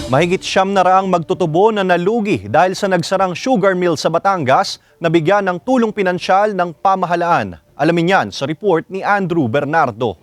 Mahigit 700 magtutubo na nalugi dahil sa nagsarang sugar mill sa Batangas na bigyan ng tulong pinansyal ng pamahalaan. Alamin yan sa report ni Andrew Bernardo.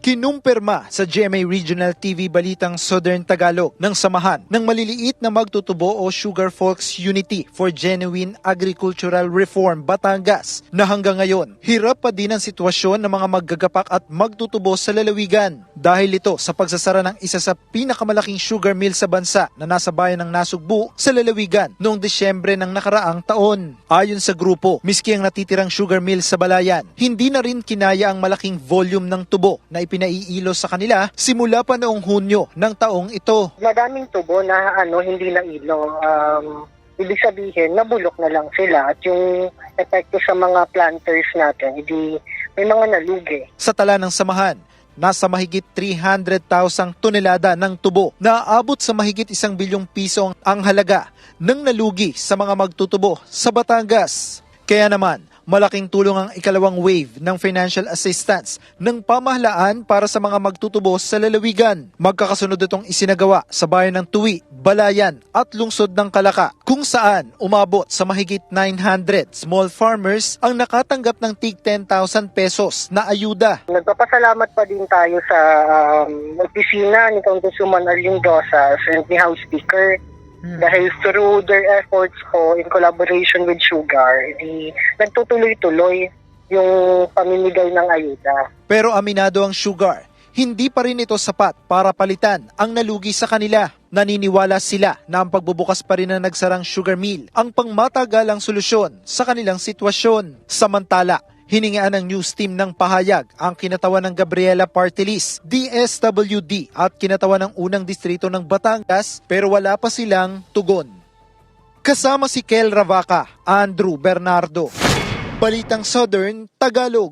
Kinumpirma sa GMA Regional TV Balitang Southern Tagalog ng samahan ng maliliit na magtutubo o Sugar Folks Unity for Genuine Agricultural Reform Batangas na hanggang ngayon hirap pa din ang sitwasyon ng mga maggagapak at magtutubo sa lalawigan dahil ito sa pagsasara ng isa sa pinakamalaking sugar mill sa bansa na nasa bayan ng Nasugbu sa lalawigan noong Desyembre ng nakaraang taon. Ayon sa grupo, miski ang natitirang sugar mill sa Balayan, hindi na rin kinaya ang malaking volume ng tubo na pinaiilo sa kanila simula pa noong Hunyo ng taong ito. Madaming tubo na hindi na ilo. Ibig sabihin, nabulok na lang sila at yung epekto sa mga planters natin, hindi may mga nalugi. Sa tala ng samahan, nasa mahigit 300,000 tonelada ng tubo na aabot sa mahigit 1 bilyong piso ang halaga ng nalugi sa mga magtutubo sa Batangas. Kaya naman, malaking tulong ang ikalawang wave ng financial assistance ng pamahalaan para sa mga magtutubo sa lalawigan. Magkakasunod itong isinagawa sa bayan ng Tuwi, Balayan at lungsod ng Calaca kung saan umabot sa mahigit 900 small farmers ang nakatanggap ng tig 10,000 pesos na ayuda. Nagpapasalamat pa din tayo sa opisina ni Congresswoman Arlene Dosas and ni House Speaker. Dahil through their efforts po in collaboration with Sugar, nagtutuloy-tuloy yung pamimigay ng ayuda. Pero aminado ang Sugar, hindi pa rin ito sapat para palitan ang nalugi sa kanila. Naniniwala sila na ang pagbubukas pa rin ng nagsarang sugar mill ang pangmatagalang solusyon sa kanilang sitwasyon. Samantala, hiningaan ng news team ng pahayag ang kinatawan ng Gabriela Party List, DSWD at kinatawan ng unang distrito ng Batangas pero wala pa silang tugon. Kasama si Kel Ravaca, Andrew Bernardo, Balitang Southern Tagalog.